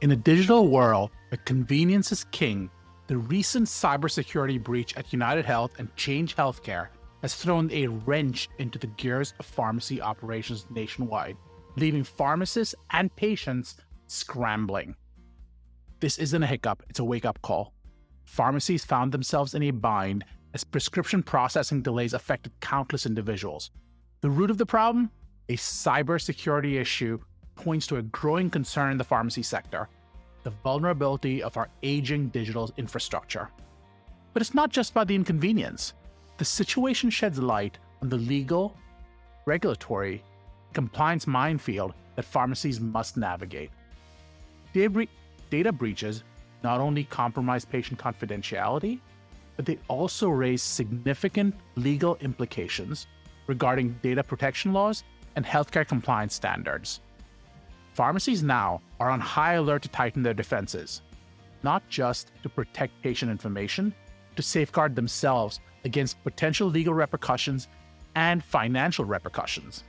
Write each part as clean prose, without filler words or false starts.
In a digital world where convenience is king, the recent cybersecurity breach at UnitedHealth and Change Healthcare has thrown a wrench into the gears of pharmacy operations nationwide, leaving pharmacists and patients scrambling. This isn't a hiccup, it's a wake-up call. Pharmacies found themselves in a bind as prescription processing delays affected countless individuals. The root of the problem? A cybersecurity issue points to a growing concern in the pharmacy sector: the vulnerability of our aging digital infrastructure. But it's not just about the inconvenience. The situation sheds light on the legal, regulatory, compliance minefield that pharmacies must navigate. Data breaches not only compromise patient confidentiality, but they also raise significant legal implications regarding data protection laws and healthcare compliance standards. Pharmacies now are on high alert to tighten their defenses, not just to protect patient information, to safeguard themselves against potential legal repercussions and financial repercussions.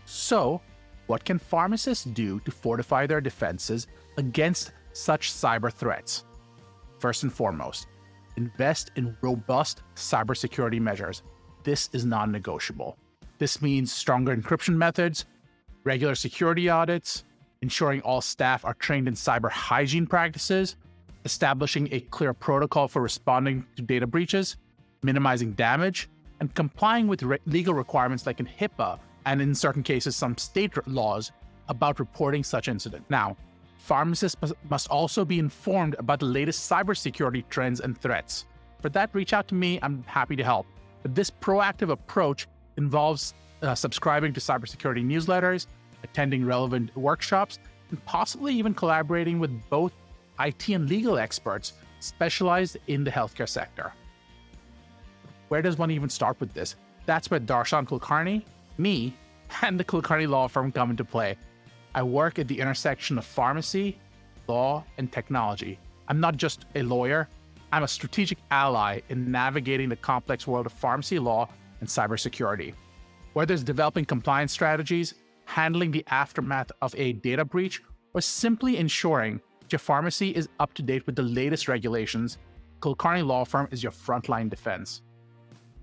So, what can pharmacists do to fortify their defenses against such cyber threats? First and foremost, invest in robust cybersecurity measures. This is non-negotiable. This means stronger encryption methods, regular security audits, ensuring all staff are trained in cyber hygiene practices, establishing a clear protocol for responding to data breaches, minimizing damage, and complying with legal requirements like in HIPAA and in certain cases some state laws about reporting such incidents. Now, pharmacists must also be informed about the latest cybersecurity trends and threats. For that, reach out to me. I'm happy to help. But this proactive approach involves subscribing to cybersecurity newsletters, attending relevant workshops, and possibly even collaborating with both IT and legal experts specialized in the healthcare sector. Where does one even start with this? That's where Darshan Kulkarni, me, and the Kulkarni law firm come into play. I work at the intersection of pharmacy, law, and technology. I'm not just a lawyer, I'm a strategic ally in navigating the complex world of pharmacy law and cybersecurity. Whether it's developing compliance strategies, handling the aftermath of a data breach, or simply ensuring that your pharmacy is up to date with the latest regulations, Kulkarni Law Firm is your frontline defense.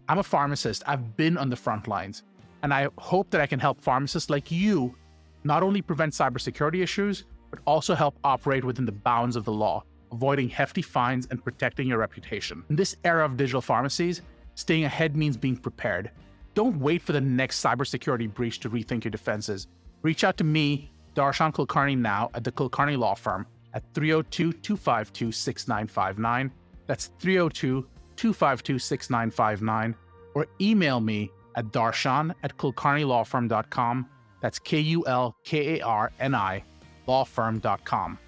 I'm a pharmacist. I've been on the front lines, and I hope that I can help pharmacists like you not only prevent cybersecurity issues, but also help operate within the bounds of the law, avoiding hefty fines and protecting your reputation. In this era of digital pharmacies, staying ahead means being prepared. Don't wait for the next cybersecurity breach to rethink your defenses. Reach out to me, Darshan Kulkarni, now at the Kulkarni Law Firm at 302-252-6959. That's 302-252-6959. Or email me at darshan@kulkarnilawfirm.com. That's KULKARNI lawfirm.com.